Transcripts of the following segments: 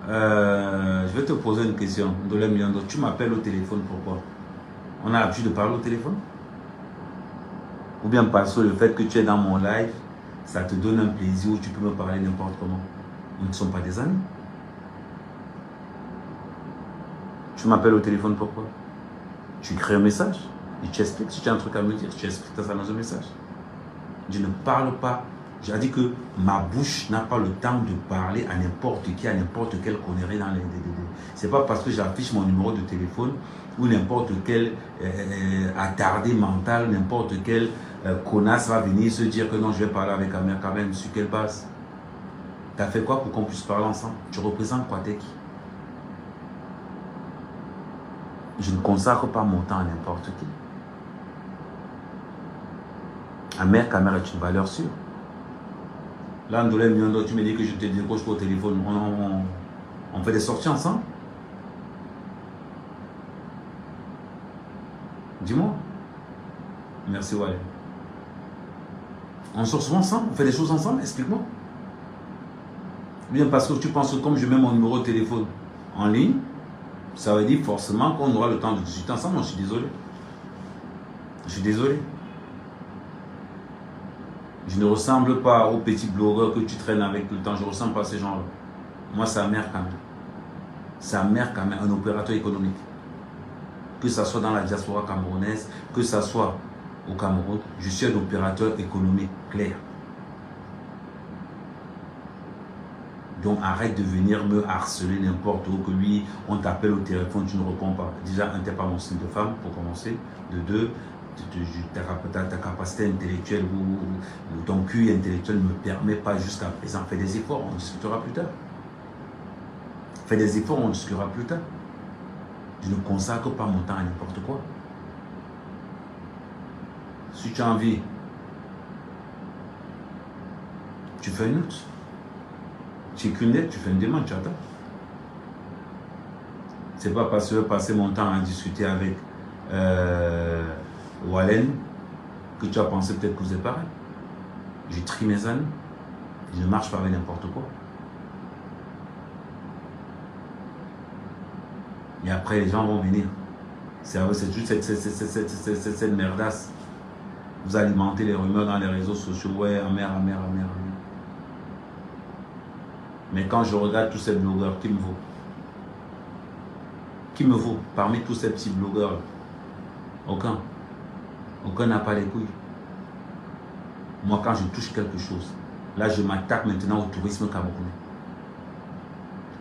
Je vais te poser une question. Tu m'appelles au téléphone, pourquoi? On a l'habitude de parler au téléphone? Ou bien parce que le fait que tu es dans mon live, ça te donne un plaisir où tu peux me parler n'importe comment. Nous ne sommes pas des amis. Tu m'appelles au téléphone, pourquoi? Tu écris un message et tu expliques. Si tu as un truc à me dire, tu expliques ça dans un message. Je ne parle pas. J'ai dit que ma bouche n'a pas le temps de parler à n'importe qui, à n'importe quelle connerie dans les DDD. C'est pas parce que j'affiche mon numéro de téléphone ou n'importe quel attardé mental, n'importe quel connasse va venir se dire que non, je vais parler avec Amer quand même. Sur quelle base? Tu as fait quoi pour qu'on puisse parler ensemble? Tu représentes quoi? T'es qui? Je ne consacre pas mon temps à n'importe qui. Amer Kamer est une valeur sûre. Là, Ndolé Miondo, tu me dis que je te décroche au téléphone. On fait des sorties ensemble? Dis-moi. Merci, Wallet. On sort souvent ensemble? On fait des choses ensemble? Explique-moi. Bien parce que tu penses que comme je mets mon numéro de téléphone en ligne, ça veut dire forcément qu'on aura le temps de discuter ensemble. Moi, je suis désolé. Je suis désolé. Je ne ressemble pas aux petits blogueurs que tu traînes avec tout le temps. Je ne ressemble pas à ces gens-là. Moi, c'est Amer Kamer. C'est Amer Kamer, un opérateur économique. Que ce soit dans la diaspora camerounaise, que ce soit au Cameroun, je suis un opérateur économique clair. Donc arrête de venir me harceler n'importe où, que lui, on t'appelle au téléphone, tu ne réponds pas. Déjà, un, t'es pas mon signe de femme, pour commencer. De deux, ta capacité intellectuelle ou ton QI intellectuel ne me permet pas jusqu'à présent. Fais des efforts, on discutera plus tard. Fais des efforts, on discutera plus tard. Je ne consacre pas mon temps à n'importe quoi. Si tu as envie, tu fais une note. Tu écris une lettre, tu fais une demande, tu attends. C'est pas parce que je vais passer mon temps à discuter avec Wallen que tu as pensé peut-être que vous êtes pareil. Je trie mes amis. Je ne marche pas avec n'importe quoi. Et après, les gens vont venir. C'est juste cette merdasse. Vous alimentez les rumeurs dans les réseaux sociaux. Ouais, Amer. Mais quand je regarde tous ces blogueurs, qui me vaut? Qui me vaut parmi tous ces petits blogueurs? Aucun. Aucun n'a pas les couilles. Moi, quand je touche quelque chose, là, je m'attaque maintenant au tourisme camerounais.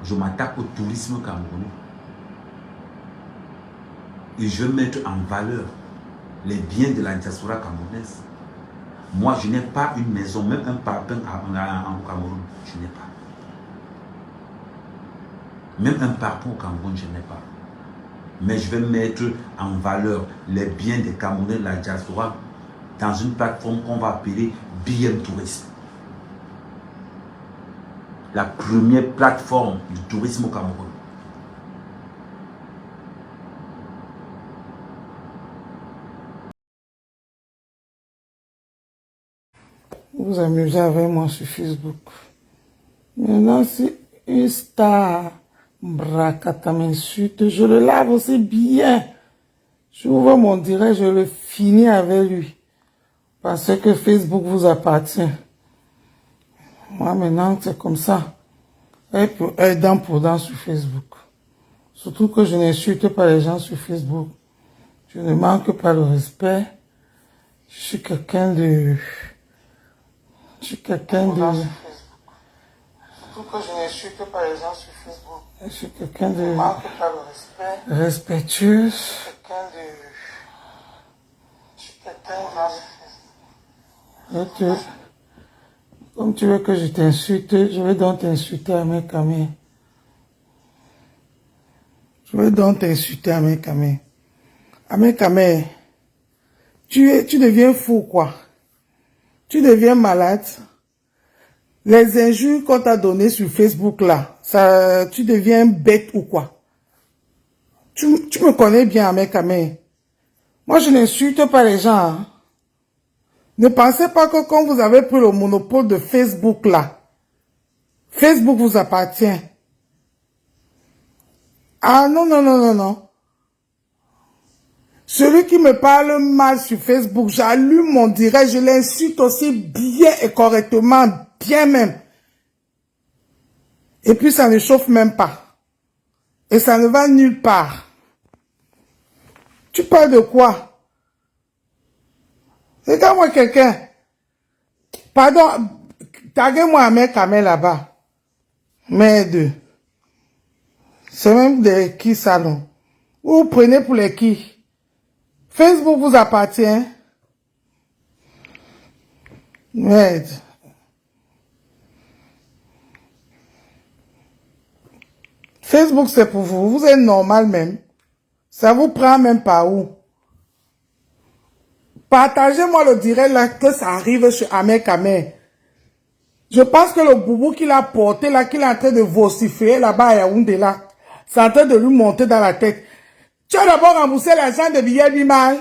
Je m'attaque au tourisme camerounais. Et je veux mettre en valeur les biens de la diaspora camerounaise. Moi, je n'ai pas une maison, même un parpaing en Cameroun, je n'ai pas. Même un parpaing au Cameroun, je n'ai pas. Mais je vais mettre en valeur les biens des Camerounais de la diaspora dans une plateforme qu'on va appeler BM Tourisme. La première plateforme du tourisme au Cameroun. Vous amusez avec moi sur Facebook. Maintenant, si une star bracata m'insulte, je le lave aussi bien. J'ouvre mon direct, je le finis avec lui. Parce que Facebook vous appartient. Moi, maintenant, c'est comme ça. Et dent pour dent sur Facebook. Surtout que je n'insulte pas les gens sur Facebook. Je ne manque pas le respect. Je suis quelqu'un de... Surtout que je n'insulte pas les gens sur Facebook. Je suis quelqu'un de... Je ne manque pas le respect. Respectueux. Je suis quelqu'un de... Comme tu veux que je t'insulte, je vais donc t'insulter à mes camés. À mes camés. Tu deviens fou, quoi. Tu deviens malade. Les injures qu'on t'a données sur Facebook, là, ça, tu deviens bête ou quoi? Tu me connais bien, Amer Kamer. Moi, je n'insulte pas les gens. Hein. Ne pensez pas que quand vous avez pris le monopole de Facebook, là, Facebook vous appartient. Ah non, non, non, non, non. Celui qui me parle mal sur Facebook, j'allume mon direct, je l'insulte aussi bien et correctement, bien même. Et puis ça ne chauffe même pas. Et ça ne va nulle part. Tu parles de quoi? Regarde-moi quelqu'un. Pardon, taguez-moi un mec à là-bas. Merde. C'est même des qui salon. Vous prenez pour les qui? Facebook vous appartient. Merde. Facebook c'est pour vous. Vous êtes normal même. Ça vous prend même pas où. Partagez-moi le direct là que ça arrive chez Ahmed Kamel. Je pense que le boubou qu'il a porté là, qu'il est en train de vociférer là-bas à Yaoundé là, c'est en train de lui monter dans la tête. Tu as d'abord remboursé l'argent de billets du mal.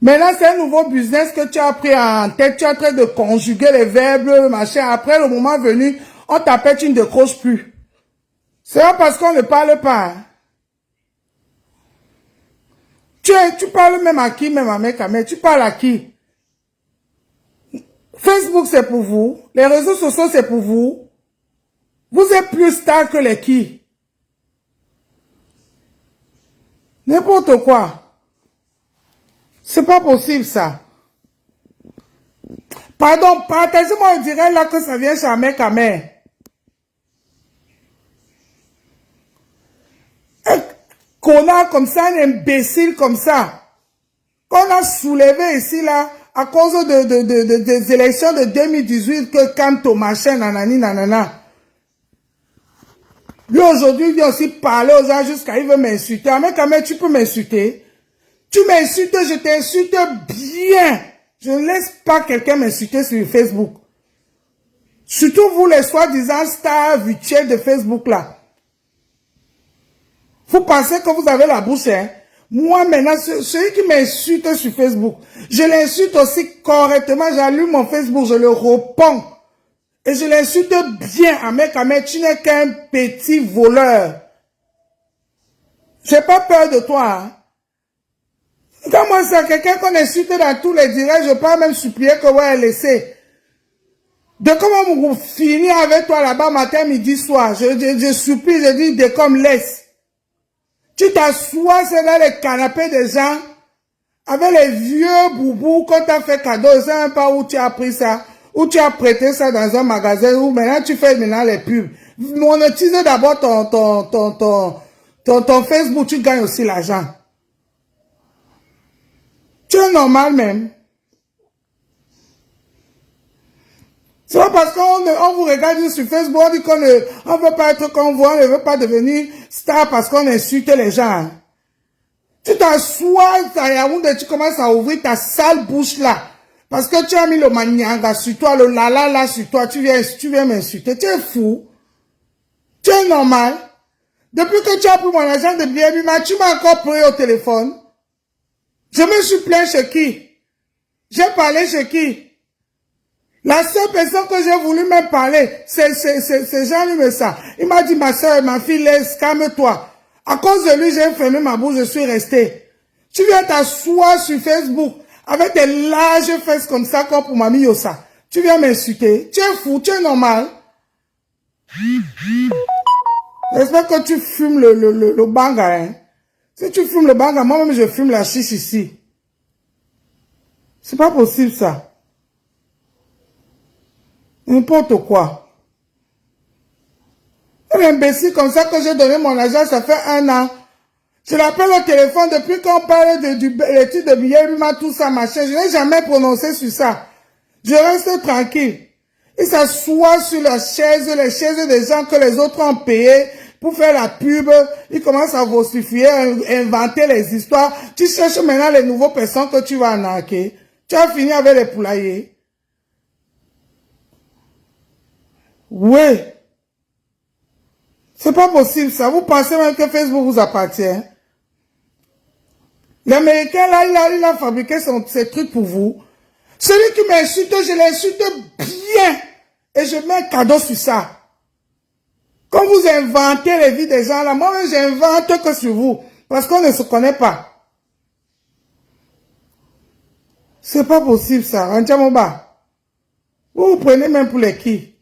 Maintenant, c'est un nouveau business que tu as pris en tête. Tu es en train de conjuguer les verbes, machin. Après, le moment venu, on t'appelle, tu ne décroches plus. C'est pas parce qu'on ne parle pas. Hein. Tu parles même à qui, même à mec, tu parles à qui? Facebook, c'est pour vous. Les réseaux sociaux, c'est pour vous. Vous êtes plus star que les qui? N'importe quoi. C'est pas possible, ça. Pardon, partagez-moi le direct là que ça vient chez Ahmed Kamel. Un connard comme ça, un imbécile comme ça, qu'on a soulevé ici là, à cause des élections de 2018, que Kanto, machin, nanani, nanana. Lui aujourd'hui, il vient aussi parler aux gens jusqu'à il veut m'insulter. Ahmed Kamel, tu peux m'insulter? Tu m'insultes, je t'insulte bien. Je ne laisse pas quelqu'un m'insulter sur Facebook. Surtout vous, les soi-disant stars virtuelles de Facebook là. Vous pensez que vous avez la bouche, hein? Moi maintenant, celui qui m'insulte sur Facebook, je l'insulte aussi correctement, j'allume mon Facebook, je le réponds. Et je l'insulte bien, Ahmed Kamel, tu n'es qu'un petit voleur. J'ai pas peur de toi, hein? Quand moi, c'est quelqu'un qu'on insulte dans tous les directs, je peux même supplier que ouais, laissez. De comment vous finir avec toi là-bas matin, midi, soir. Je supplie, je dis de comme laisse. Tu t'assois dans les canapés des gens, avec les vieux boubous qu'on t'a fait cadeau, je sais même pas où tu as pris ça, où tu as prêté ça dans un magasin, où maintenant tu fais maintenant les pubs. Monétise d'abord ton Facebook, tu gagnes aussi l'argent. Tu es normal même. C'est pas parce qu'on vous regarde sur Facebook, on dit qu'on ne veut pas être comme vous, on ne veut pas devenir star parce qu'on insulte les gens. Tu t'assois à Yaoundé, tu commences à ouvrir ta sale bouche là. Parce que tu as mis le manianga sur toi, le lala là sur toi, tu viens m'insulter. Tu es fou. Tu es normal. Depuis que tu as pris mon argent de billet, tu m'as encore pris au téléphone. Je me suis plaint chez qui? J'ai parlé chez qui? La seule personne que j'ai voulu même parler, c'est Jean-Louis Messa. Il m'a dit, ma soeur, ma fille, laisse, calme-toi. À cause de lui, j'ai fermé ma bouche, je suis resté. Tu viens t'asseoir sur Facebook avec des larges fesses comme ça, comme pour Mamie Yossa. Tu viens m'insulter. Tu es fou, tu es normal. J'espère que tu fumes le banga, hein. Si tu fumes le banga, moi-même je fume la chiche ici. C'est pas possible ça. N'importe quoi. Un imbécile comme ça que j'ai donné mon argent, ça fait 1 an. Je l'appelle au téléphone depuis qu'on parle de l'étude de billets, tout ça, machin. Je n'ai jamais prononcé sur ça. Je reste tranquille. Il s'assoit sur la chaise, les chaises des gens que les autres ont payé pour faire la pub. Il commence à vocifier, inventer les histoires. Tu cherches maintenant les nouveaux personnes que tu vas arnaquer. Tu as fini avec les poulaillers. Oui. C'est pas possible ça. Vous pensez même que Facebook vous appartient? L'Américain là, il a fabriqué ses trucs pour vous. Celui qui m'insulte, je l'insulte bien. et je mets un cadeau sur ça. Quand vous inventez les vies des gens là, moi-même j'invente que sur vous, parce qu'on ne se connaît pas. C'est pas possible ça, Ranchamoba. Vous vous prenez même pour les qui?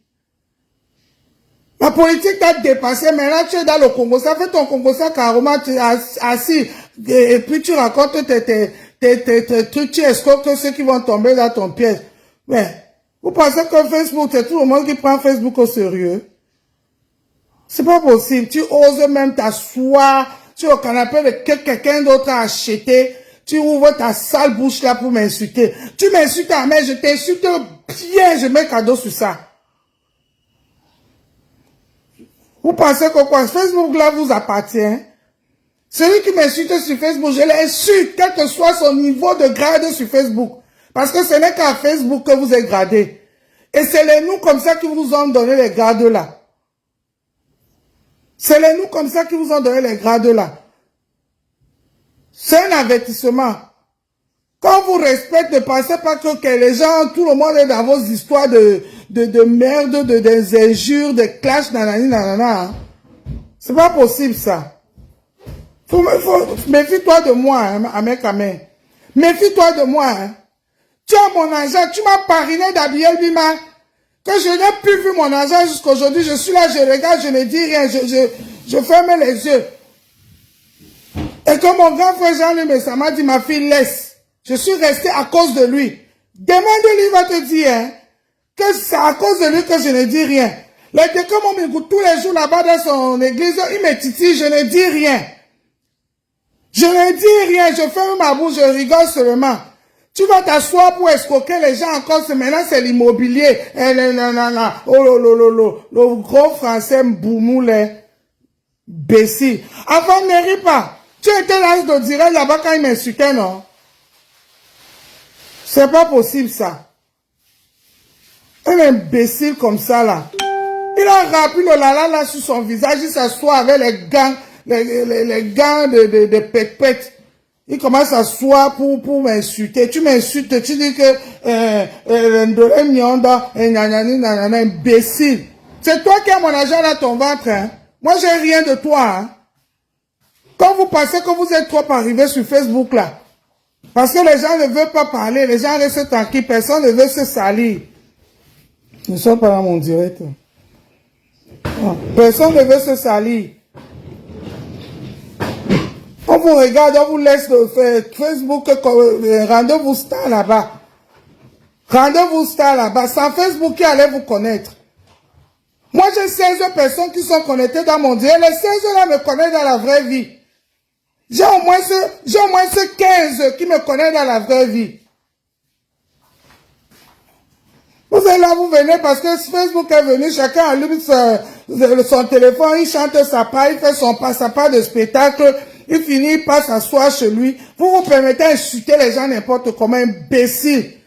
La politique t'a dépassé, maintenant tu es dans le Congo, ça fait ton Congo, ça carrément, tu es assis, et puis tu racontes tes trucs, tu escroques ceux qui vont tomber dans ton piège. Mais, vous pensez que Facebook, c'est tout le monde qui prend Facebook au sérieux? C'est pas possible. Tu oses même t'asseoir sur le canapé de quelqu'un d'autre a acheté. Tu ouvres ta sale bouche là pour m'insulter. Tu m'insultes à mais je t'insulte bien, je mets cadeau sur ça. Vous pensez que quoi? Facebook là vous appartient? Celui qui m'insulte sur Facebook, je l'insulte, quel que soit son niveau de grade sur Facebook. Parce que ce n'est qu'à Facebook que vous êtes gradé. Et c'est les nous comme ça qui vous ont donné les grades là. C'est les nous comme ça qui vous ont donné les grades là. C'est un avertissement. Quand vous respectez, ne pensez pas que les gens, tout le monde est dans vos histoires de merde, des injures, de clash, nanani, nanana. C'est pas possible ça. Méfie-toi de moi, hein, Amé. Méfie-toi de moi. Hein. Tu as mon argent, tu m'as pariné d'Abiel Bima. Que je n'ai plus vu mon argent jusqu'à aujourd'hui, je suis là, je regarde, je ne dis rien, je ferme les yeux. Et que mon grand frère Jean-Louis ça m'a dit, ma fille, laisse. Je suis resté à cause de lui. Demande-lui, il va te dire, hein, que c'est à cause de lui que je ne dis rien. Les décors m'écoutent tous les jours là-bas dans son église, il me titille, je ne dis rien. Je ne dis rien, je ferme ma bouche, je rigole seulement. Tu vas t'asseoir pour escroquer les gens encore, maintenant c'est l'immobilier. Oh le gros français boumoulé. Bessie. Avant, ne ris pas. Tu étais là de dire là-bas quand il m'insultait, non? C'est pas possible ça. Un imbécile comme ça là. Il a rempli le lala là sur son visage, il s'assoit avec les gants, les gants de pète-pète. Il commence à s'asseoir pour m'insulter. Tu m'insultes, tu dis que imbécile. C'est toi qui as mon argent dans ton ventre, hein? Moi, j'ai rien de toi, hein? Quand vous pensez que vous êtes trop arrivé sur Facebook, là, parce que les gens ne veulent pas parler, les gens restent tranquilles, personne ne veut se salir. Je ne suis pas dans mon direct. Non, personne ne veut se salir. On vous regarde, on vous laisse faire Facebook, rendez-vous star là-bas. Rendez-vous star là-bas. Sans Facebook, qui allait vous connaître? Moi, j'ai 16 personnes qui sont connectées dans mon direct. Les 16 là me connaissent dans la vraie vie. J'ai au moins ce 15 qui me connaissent dans la vraie vie. Vous êtes là, vous venez parce que Facebook est venu, chacun allume son téléphone, il chante sa part, il fait sa part de spectacle, il finit, il passe s'asseoir chez lui. Vous vous permettez d'insulter les gens n'importe comment, imbécile.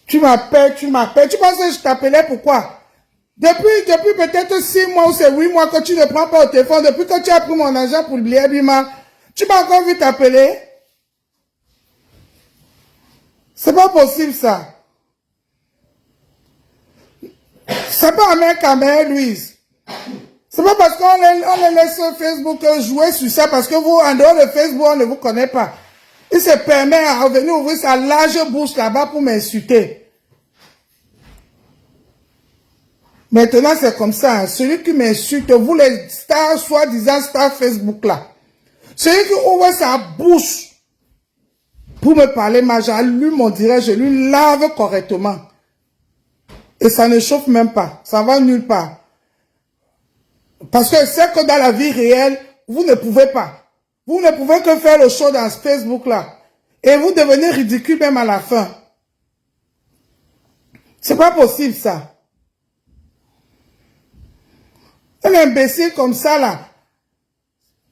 Tu m'appelles. Tu penses que je t'appelais pourquoi? Depuis peut-être 6 mois ou c'est 8 mois que tu ne prends pas au téléphone, depuis que tu as pris mon argent pour le billet Bima, tu m'as encore vu t'appeler? C'est pas possible ça. C'est pas un mec à mère, Louise. C'est pas parce qu'on les laisse sur Facebook jouer sur ça, parce que vous, en dehors de Facebook, on ne vous connaît pas. Il se permet à venir ouvrir sa large bouche là-bas pour m'insulter. Maintenant, c'est comme ça. Hein. Celui qui m'insulte, vous les stars, soi-disant stars Facebook là. Celui qui ouvre sa bouche pour me parler, j'allume mon direct, je lui lave correctement. Et ça ne chauffe même pas. Ça va nulle part. Parce que c'est que dans la vie réelle, vous ne pouvez pas. Vous ne pouvez que faire le show dans ce Facebook là. Et vous devenez ridicule même à la fin. C'est pas possible ça. Un imbécile comme ça là,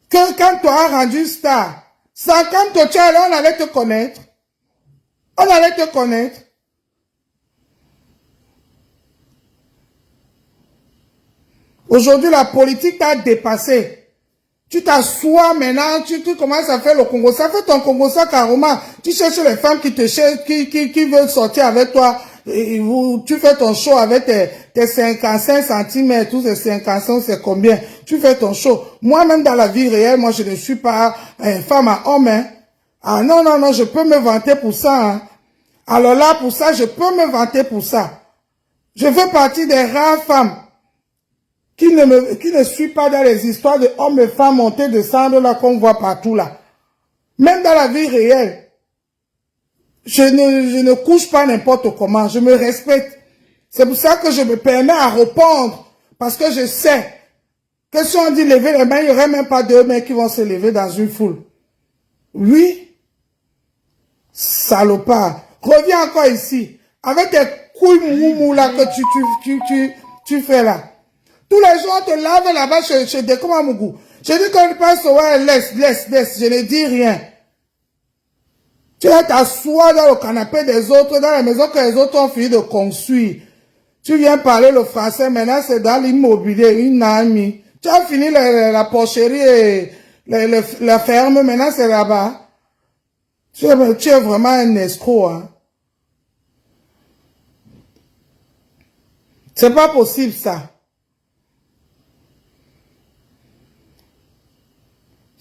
que quand tu as rendu star, 50 autres, on allait te connaître. On allait te connaître. Aujourd'hui, la politique t'a dépassé. Tu t'assois maintenant, tu commences à faire le Congo. Ça fait ton Congo ça carrément. Tu cherches les femmes qui te cherchent, qui veulent sortir avec toi. Et tu fais ton show avec tes 55 centimètres, tous ces 55, c'est combien? Tu fais ton show. Moi-même, dans la vie réelle, moi, je ne suis pas femme à homme, hein. Ah non, non, non, je peux me vanter pour ça, hein. Alors là, pour ça, je peux me vanter pour ça. Je fais partie des rares femmes qui ne suit pas dans les histoires de hommes et femmes monter, descendre là qu'on voit partout là. Même dans la vie réelle, je ne couche pas n'importe comment, je me respecte. C'est pour ça que je me permets à répondre, parce que je sais que si on dit lever les mains, il n'y aurait même pas deux mains qui vont se lever dans une foule. Oui, salopard. Reviens encore ici, avec tes couilles moumou là que tu fais là. Tous les jours, on te lave là-bas chez Dekomamougou. Je dis qu'on passe, ouais, laisse, je ne dis rien. Tu vas t'asseoir dans le canapé des autres, dans la maison que les autres ont fini de construire. Tu viens parler le français, maintenant c'est dans l'immobilier, une amie. Tu as fini la porcherie et la ferme, maintenant c'est là-bas. Tu es vraiment un escroc, hein. C'est pas possible, ça.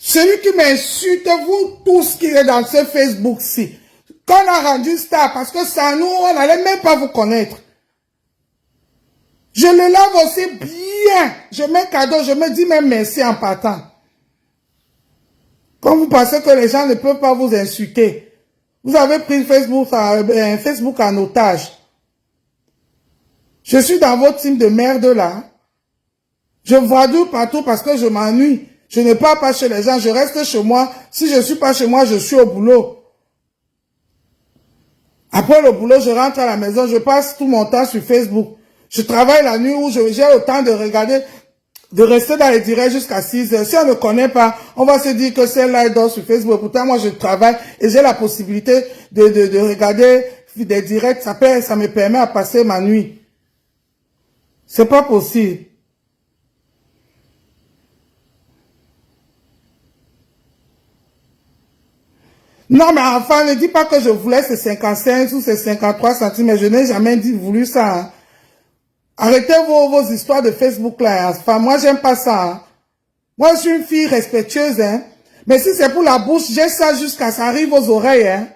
Celui qui m'insulte, vous tous qui êtes dans ce Facebook-ci, qu'on a rendu star, parce que ça nous, on n'allait même pas vous connaître. Je le lave aussi bien. Je mets cadeau, je me dis même merci en partant. Quand vous pensez que les gens ne peuvent pas vous insulter, vous avez pris Facebook en otage. Je suis dans votre team de merde là. Je vadouille partout parce que je m'ennuie. Je ne pars pas chez les gens, je reste chez moi. Si je ne suis pas chez moi, je suis au boulot. Après le boulot, je rentre à la maison, je passe tout mon temps sur Facebook. Je travaille la nuit où j'ai le temps de regarder, de rester dans les directs jusqu'à 6 heures. Si on ne connaît pas, on va se dire que celle-là est dans sur Facebook. Pourtant, moi, je travaille et j'ai la possibilité de regarder des directs. Ça me permet à passer ma nuit. C'est pas possible. Non, mais enfin, ne dis pas que je voulais ces 55 ou ces 53 centimes. Je n'ai jamais voulu ça, hein. Arrêtez vos histoires de Facebook là. Enfin, moi, j'aime pas ça, hein. Moi, je suis une fille respectueuse, hein. Mais si c'est pour la bouche, j'ai ça jusqu'à ça arrive aux oreilles, hein.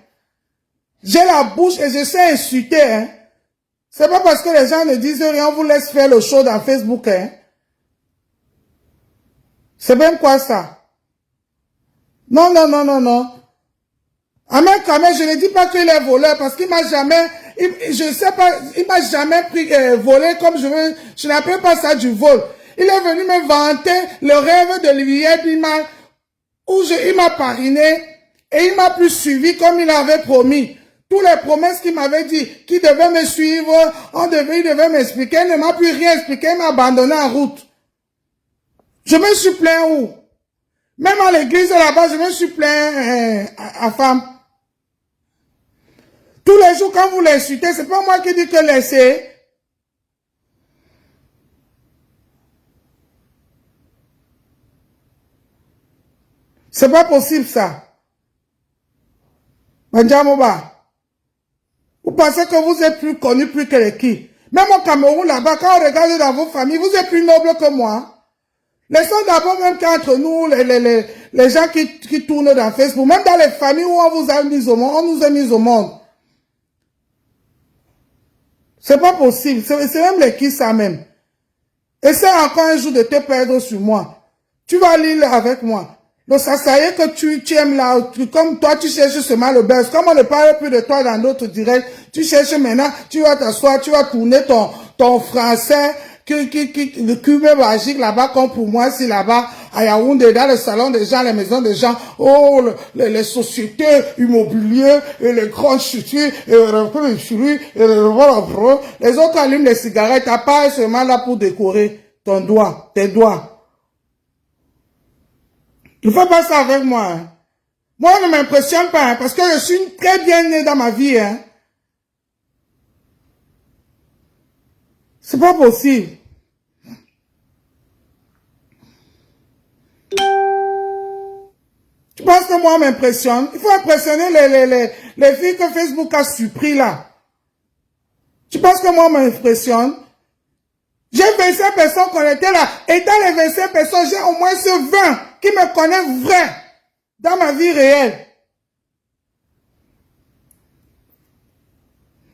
J'ai la bouche et je sais insulter, hein. C'est pas parce que les gens ne disent rien, on vous laisse faire le show dans Facebook, hein. C'est même quoi ça? Non, non, non, non, non. Ahmed Kamel, je ne dis pas qu'il est voleur parce qu'il m'a jamais, je sais pas, il m'a jamais pris volé comme je n'appelle pas ça du vol. Il est venu me vanter le rêve de l'Iliade, il m'a pariné et il m'a plus suivi comme il avait promis. Toutes les promesses qu'il m'avait dit, qu'il devait me suivre, il devait m'expliquer, il ne m'a plus rien expliqué, il m'a abandonné en route. Je me suis plaint où? Même à l'église là-bas, je me suis plaint à femme. Tous les jours, quand vous l'insultez, c'est pas moi qui dis que laissez. C'est pas possible, ça. Mandjamoba. Vous pensez que vous êtes plus connu plus que les qui? Même au Cameroun, là-bas, quand on regarde dans vos familles, vous êtes plus noble que moi. Laissons d'abord même qu'entre nous, les gens qui tournent dans Facebook, même dans les familles où on vous a mis au monde, on nous a mis au monde. C'est pas possible. C'est même les qui ça même. Essaie encore un jour de te perdre sur moi. Tu vas lire avec moi. Donc ça y est que tu aimes là, comme toi tu cherches seulement le buzz. Comme on ne parle plus de toi dans d'autres directs, tu cherches maintenant, tu vas t'asseoir, tu vas tourner ton français, le cube magique là-bas, comme pour moi, si là-bas, à Yaoundé, dans le salon des gens, les maisons des gens, oh, les sociétés immobilières, et les grandes structures, et les autres allument les cigarettes, à part seulement là pour décorer tes doigts. Il ne faut pas ça avec moi, hein. Moi, on ne m'impressionne pas, hein, parce que je suis très bien né dans ma vie, hein. C'est pas possible. moi on m'impressionne. Il faut impressionner les filles que Facebook a suppris là. Tu penses que moi on m'impressionne? J'ai 25 personnes connectées là. Et dans les 25 personnes, j'ai au moins ce 20 qui me connaissent vrai dans ma vie réelle.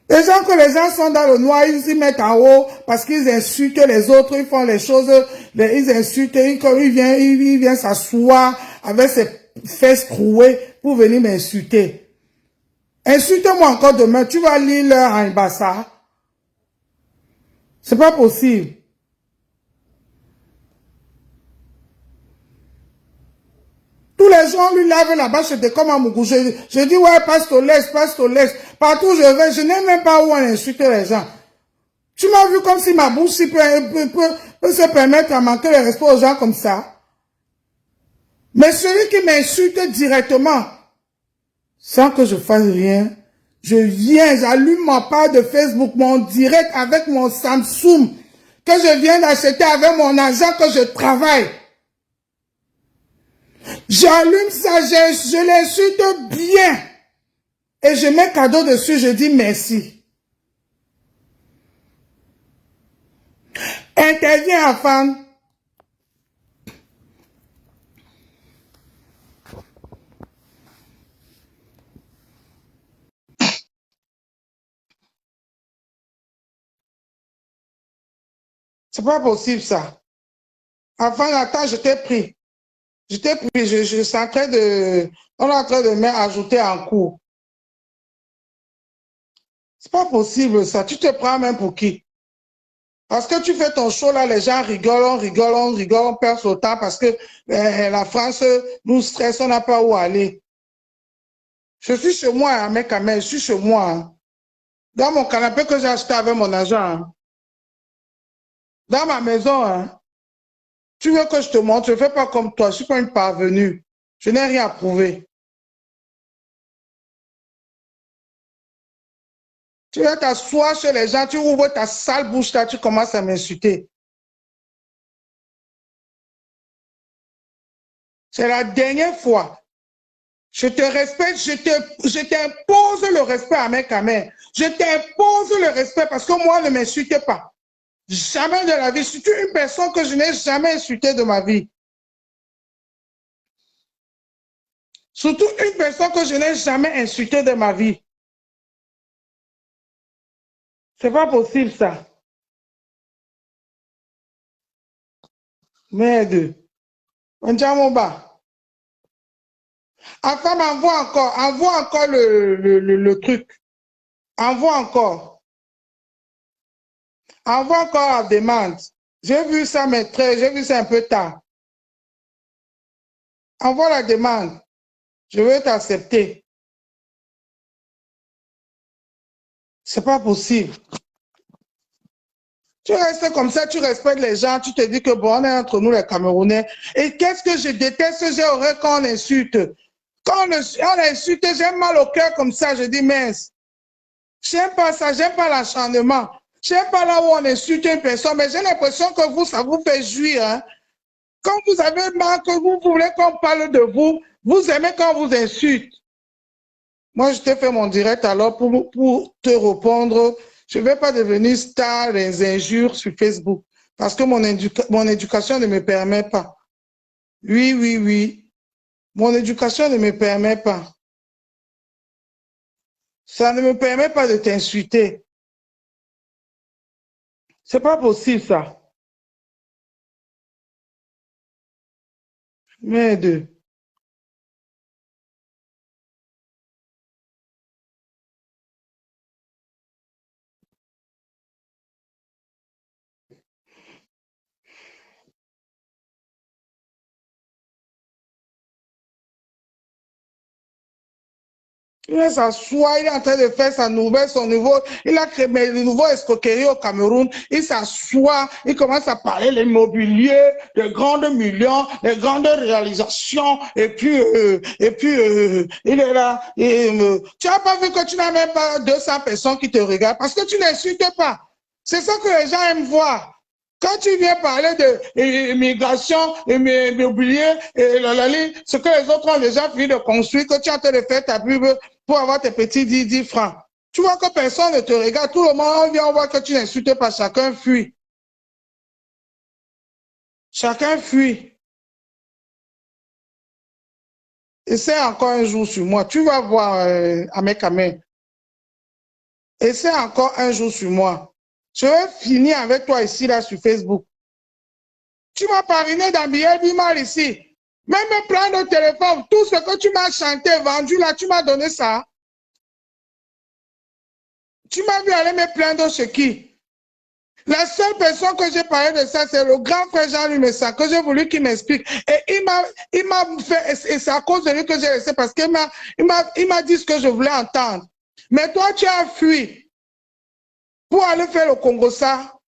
Les gens que les gens sont dans le noir, ils s'y mettent en haut parce qu'ils insultent les autres, ils font les choses, ils insultent, ils viennent s'asseoir avec ses fesses trouées pour venir m'insulter. Insulte-moi encore demain, tu vas lire leur en bassa. C'est pas possible. Tous les gens lui lavent la bâche de comme à Mougou. Je dis, ouais, passe au l'est, passe au l'est. Partout où je vais, je n'ai même pas où on insulte les gens. Tu m'as vu comme si ma bouche peut se permettre à manquer le respect aux gens comme ça. Mais celui qui m'insulte directement, sans que je fasse rien, je viens, j'allume ma page de Facebook, mon direct avec mon Samsung, que je viens d'acheter avec mon argent que je travaille. J'allume ça, je l'insulte bien. Et je mets cadeau dessus, je dis merci. Interviens à femme. C'est pas possible ça. Avant, attends, je t'ai pris. Je t'ai pris, je suis en train de... On est en train de m'ajouter en cours. C'est pas possible ça. Tu te prends même pour qui? Parce que tu fais ton show là, les gens rigolent, on perd son temps parce que la France nous stresse, on n'a pas où aller. Je suis chez moi, hein, mec, je suis chez moi. Hein. Dans mon canapé que j'ai acheté avec mon argent. Hein. Dans ma maison. Hein. Tu veux que je te montre? Je ne fais pas comme toi, je ne suis pas une parvenue. Je n'ai rien à prouver. Tu vas t'asseoir chez les gens, tu ouvres ta sale bouche là, tu commences à m'insulter. C'est la dernière fois. Je te respecte, je t'impose le respect à mes camères. Je t'impose le respect parce que moi, ne m'insultez pas. Jamais de la vie. Je suis une personne que je n'ai jamais insultée de ma vie. Surtout une personne que je n'ai jamais insultée de ma vie. C'est pas possible ça. Merde. On dit à mon bas. Enfin, envoie encore le truc. Envoie encore. Envoie encore à demande. J'ai vu ça, mais j'ai vu ça un peu tard. Envoie la demande. Je vais t'accepter. C'est pas possible. Tu restes comme ça, tu respectes les gens, tu te dis que bon, on est entre nous les Camerounais. Et qu'est-ce que je déteste, j'ai horreur quand on insulte. Quand on insulte, j'ai mal au cœur comme ça, je dis mince. J'aime pas ça, j'aime pas l'acharnement. J'aime pas là où on insulte une personne, mais j'ai l'impression que vous, ça vous fait jouir. Hein? Quand vous avez marre, que vous voulez qu'on parle de vous, vous aimez quand on vous insulte. Moi, je t'ai fait mon direct alors pour te répondre. Je ne vais pas devenir star des injures sur Facebook parce que mon éducation ne me permet pas. Oui, oui, oui. Mon éducation ne me permet pas. Ça ne me permet pas de t'insulter. C'est pas possible, ça. Merde. Il s'assoit, il est en train de faire son nouveau, il a créé le nouveau escroquerie au Cameroun, il s'assoit, il commence à parler de l'immobilier, de grandes millions, de grandes réalisations, et puis il est là, tu n'as pas vu que tu n'as même pas 200 personnes qui te regardent, parce que tu n'insultes pas. C'est ça que les gens aiment voir. Quand tu viens parler de migration, immobilier, ce que les autres ont déjà fini de construire, que tu es en train de faire ta pub pour avoir tes petits 10 francs. Tu vois que personne ne te regarde, tout le monde vient, on voit que tu n'insultes pas, chacun fuit. Chacun fuit. Essaie encore un jour sur moi. Tu vas voir, Amekame. Essaie encore un jour sur moi. Je vais finir avec toi ici, là, sur Facebook. Tu m'as pariné dans billet mal ici. Même me prendre au téléphone, tout ce que tu m'as chanté, vendu là, tu m'as donné ça. Tu m'as vu aller me plaindre chez qui? La seule personne que j'ai parlé de ça, c'est le grand frère Jean-Louis Messa, que j'ai voulu qu'il m'explique. Et il m'a fait, et c'est à cause de lui que j'ai laissé, parce qu'il m'a dit ce que je voulais entendre. Mais toi, tu as fui pour aller faire le Congo ça.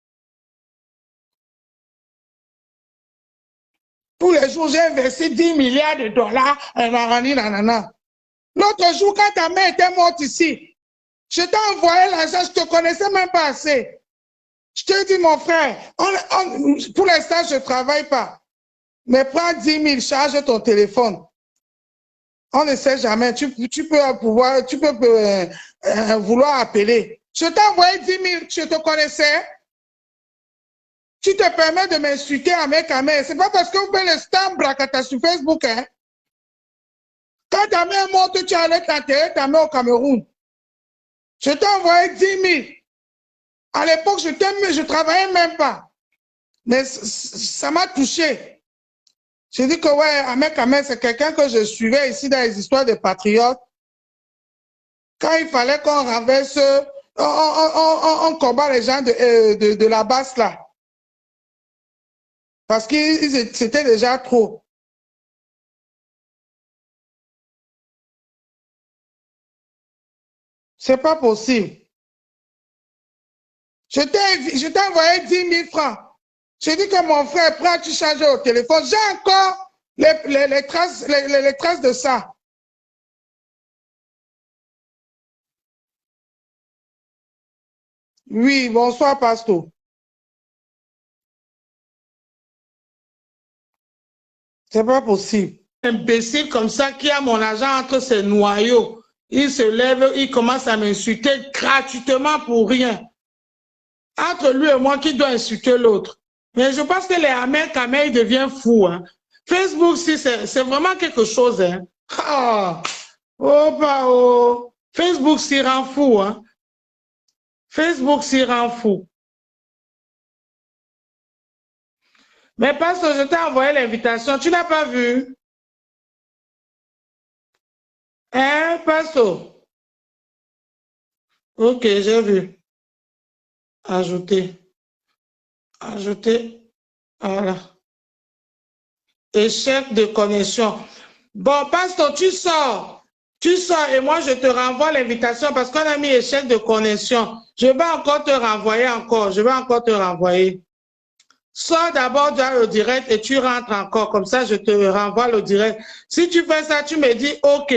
Tous les jours, j'ai investi 10 milliards de dollars à Marani Nanana. L'autre jour, quand ta mère était morte ici, je t'ai envoyé l'argent, je ne te connaissais même pas assez. Je t'ai dit, mon frère, pour l'instant, je ne travaille pas. Mais prends 10 000, charge ton téléphone. On ne sait jamais. Tu peux vouloir appeler. Je t'ai envoyé 10 000, je te connaissais. Tu te permets de m'insulter à mes caméras. Ce n'est pas parce que vous faites le stamp bracata sur Facebook. Hein. Quand ta mère est morte, tu allais t'enterrer ta mère au Cameroun. Je t'ai envoyé 10 000. À l'époque, je ne travaillais même pas. Mais ça m'a touché. J'ai dit que, ouais, Ahmed Kamel, c'est quelqu'un que je suivais ici dans les histoires des patriotes. Quand il fallait qu'on renverse, on combat les gens de la basse, là. Parce que c'était déjà trop. C'est pas possible. Je t'ai envoyé 10 000 francs. J'ai dit que mon frère, prends, tu changes au téléphone. J'ai encore les traces de ça. Oui, bonsoir, pasteur. C'est pas possible. Un imbécile comme ça qui a mon argent entre ses noyaux, il se lève, il commence à m'insulter gratuitement pour rien. Entre lui et moi, qui doit insulter l'autre? Mais je pense que les Ahmed Kamel, il devient fou. Hein. Facebook, si c'est vraiment quelque chose. Hein. Ah, oh, bah, oh. Facebook s'y rend fou. Hein. Facebook s'y rend fou. Mais parce que je t'ai envoyé l'invitation, tu n'as pas vu? Hein, Pasto? Ok, j'ai vu. Ajouter. Ajouter. Voilà. Échec de connexion. Bon, Pasto, tu sors. Tu sors et moi, je te renvoie l'invitation parce qu'on a mis échec de connexion. Je vais encore te renvoyer encore. Je vais encore te renvoyer. Sors d'abord dans le direct et tu rentres encore. Comme ça, je te renvoie le direct. Si tu fais ça, tu me dis OK.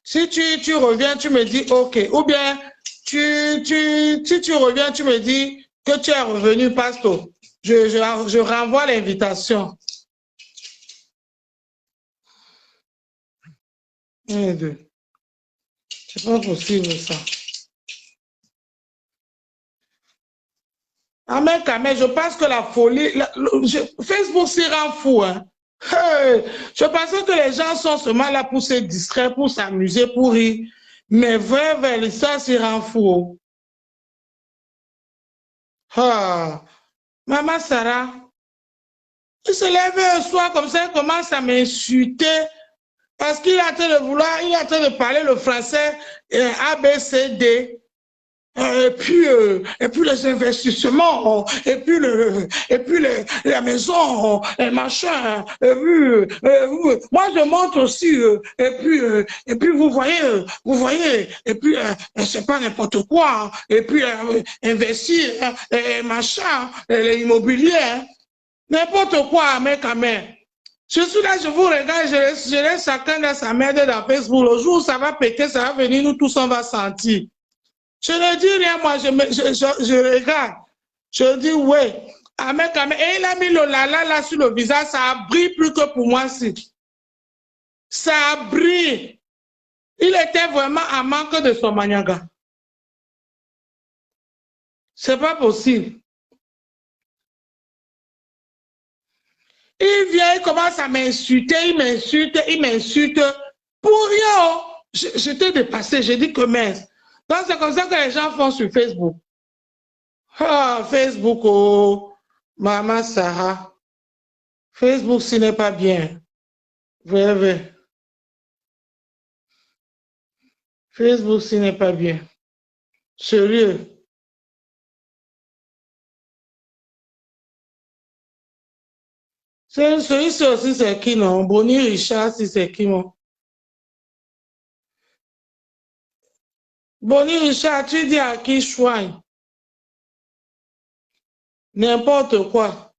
Si tu reviens, tu me dis OK. Ou bien, si tu reviens, tu me dis que tu es revenu, Pasteur. Je renvoie l'invitation. 1, 2. C'est pas possible ça. Ah mais quand même, je pense que la folie, Facebook s'y rend fou. Hein. Hey, je pensais que les gens sont seulement là pour se distraire, pour s'amuser, pour rire. Mais vrai, ça s'y rend fou. Ah, Maman Sarah, il se lève un soir comme ça, il commence à m'insulter parce qu'il est en train de vouloir, il est en train de parler le français A, B, C, D. Et puis les investissements, et puis la maison, et machin, et puis, moi je montre aussi, et puis vous voyez, et puis c'est pas n'importe quoi, et puis investir, et machin, l'immobilier, n'importe quoi, mec à main. Je suis là, je vous regarde, je laisse chacun dans sa merde dans Facebook. Le jour où ça va péter, ça va venir, nous tous, on va sentir. Je ne dis rien, moi, je regarde. Je dis, ouais. Et il a mis le lala là sur le visage, ça brille plus que pour moi, si. Ça brille. Il était vraiment en manque de son maniaga. C'est pas possible. Il vient, il commence à m'insulter, il m'insulte. Pour rien, j'étais dépassé, j'ai dit que mince. Donc c'est comme ça que les gens font sur Facebook. Ah, Facebook, oh, Maman Sarah. Facebook, ce n'est pas bien. Oui. Facebook, ce n'est pas bien. Sérieux. Celui-ci aussi, c'est qui, non? Bonnie Richard, si c'est qui, non? Bonnie Richard, tu dis à qui choigne? N'importe quoi.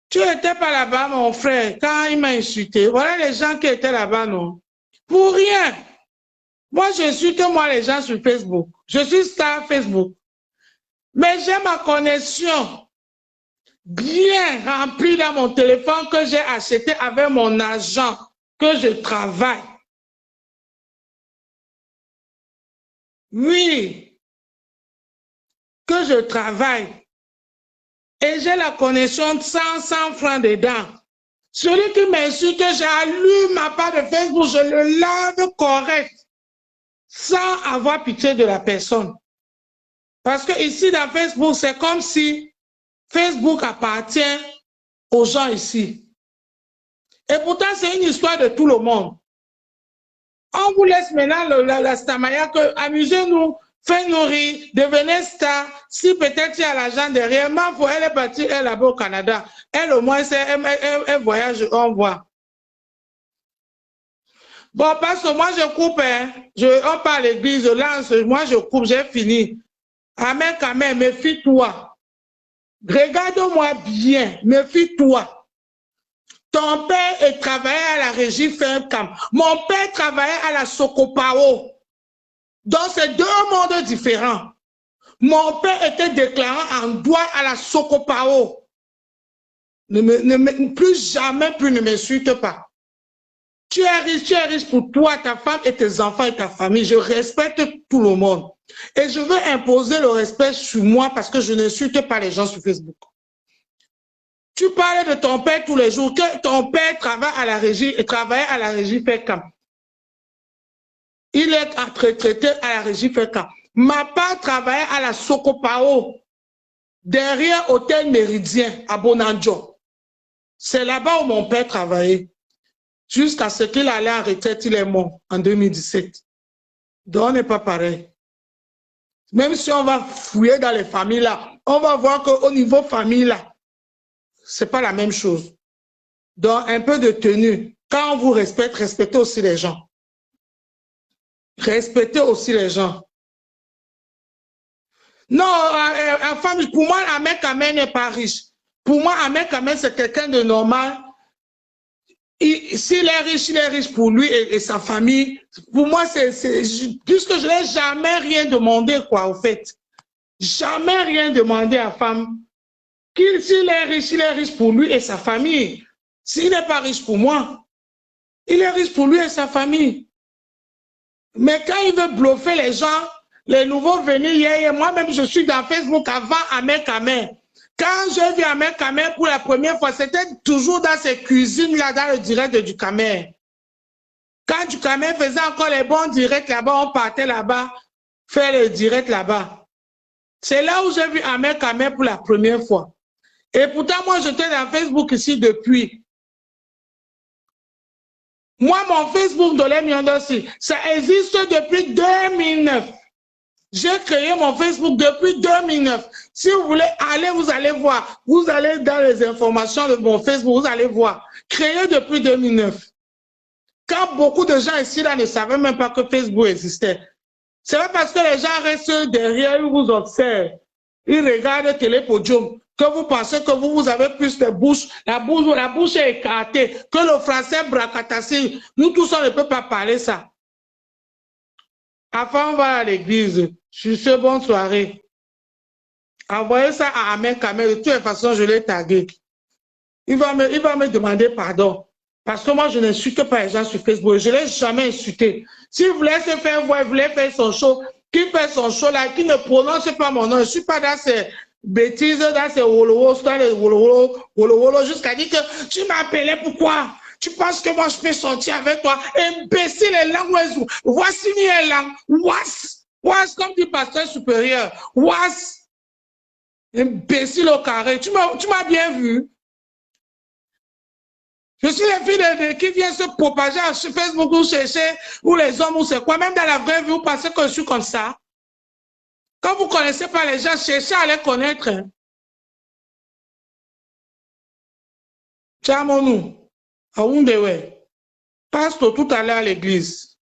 Tu n'étais pas là-bas, mon frère, quand il m'a insulté. Voilà les gens qui étaient là-bas, non? Pour rien. Moi, j'insulte moi les gens sur Facebook. Je suis star Facebook. Mais j'ai ma connexion bien remplie dans mon téléphone que j'ai acheté avec mon argent, que je travaille. Oui, que je travaille. Et j'ai la connexion de 100 francs dedans. Celui qui m'insulte, j'allume ma part de Facebook, je le lave correct, sans avoir pitié de la personne. Parce que ici, dans Facebook, c'est comme si Facebook appartient aux gens ici. Et pourtant, c'est une histoire de tout le monde. On vous laisse maintenant la stamaya que amusez-nous, faites-nous rire, devenez star. Si peut-être il y a l'argent derrière, elle est partie, elle est là-bas au Canada. Elle au moins, elle voyage, on voit. Bon, parce que moi je coupe, hein. On parle à l'église, je lance, moi je coupe, j'ai fini. Amen, quand même, méfie-toi. Regarde-moi bien, méfie-toi. Ton père travaillait à la régie Femcam. Mon père travaillait à la Sokopao. Donc, c'est deux mondes différents. Mon père était déclarant en droit à la Sokopao. Plus jamais, plus ne m'insulte pas. Tu es riche pour toi, ta femme et tes enfants et ta famille. Je respecte tout le monde. Et je veux imposer le respect sur moi parce que je n'insulte pas les gens sur Facebook. Tu parles de ton père tous les jours, que ton père travaille à la régie et travaillait à la régie FECAM. Il est retraité à la régie FECAM. Ma part travaillait à la Sokopao, derrière Hôtel Méridien à Bonanjo. C'est là-bas où mon père travaillait. Jusqu'à ce qu'il allait en retraite, il est mort en 2017. Donc on n'est pas pareil. Même si on va fouiller dans les familles là, on va voir qu'au niveau famille là, c'est pas la même chose. Donc, un peu de tenue. Quand on vous respecte, respectez aussi les gens. Respectez aussi les gens. Non, pour moi, Ahmed Kamel n'est pas riche. Pour moi, Ahmed Kamel, c'est quelqu'un de normal. S'il est riche pour lui et sa famille. Pour moi, puisque je n'ai jamais rien demandé, quoi, au fait. Jamais rien demandé à femme. S'il est riche pour lui et sa famille. S'il n'est pas riche pour moi, il est riche pour lui et sa famille. Mais quand il veut bluffer les gens, les nouveaux venus hier, moi-même je suis dans Facebook avant Ahmed Kamel. Quand j'ai vu Ahmed Kamel pour la première fois, c'était toujours dans ses cuisines là, dans le direct de Ducamel. Quand Ducamel faisait encore les bons directs là-bas, on partait là-bas, faire le direct là-bas. C'est là où j'ai vu Ahmed Kamel pour la première fois. Et pourtant, moi, j'étais dans Facebook ici depuis. Moi, mon Facebook de l'Emiondossi, ça existe depuis 2009. J'ai créé mon Facebook depuis 2009. Si vous voulez aller, vous allez voir. Vous allez dans les informations de mon Facebook, vous allez voir. Créé depuis 2009. Quand beaucoup de gens ici là ne savaient même pas que Facebook existait. C'est pas parce que les gens restent derrière, ils vous observent. Ils regardent Télépodium que vous pensez que vous avez plus de bouche, la bouche est écartée, que le français bracatassi, nous tous on ne peut pas parler ça. Avant, on va à l'église. Sur ce, bonne soirée. Envoyez ça à Amen Kamel. De toutes les façons, je l'ai tagué. Il va me demander pardon. Parce que moi, je n'insulte pas les gens sur Facebook. Je ne l'ai jamais insulté. S'il voulait se faire voir, il voulait faire son show, qu'il fait son show là, qu'il ne prononce pas mon nom. Je ne suis pas dans ces bêtises, dans ces wolowos, dans les wolowos, jusqu'à dire que tu m'appelais pourquoi? Tu penses que moi je peux sortir avec toi? Imbécile et langue. Voici une langue. Was, comme dit pasteur supérieur. Was. Imbécile au carré. Tu m'as bien vu. Je suis la fille qui vient se propager sur Facebook ou chercher, ou les hommes, ou c'est quoi. Même dans la vraie vie, vous pensez que je suis comme ça. Quand vous ne connaissez pas les gens, cherchez à les connaître. Tiens, mon nous. À Oundewe. Passe tout à l'heure à l'église.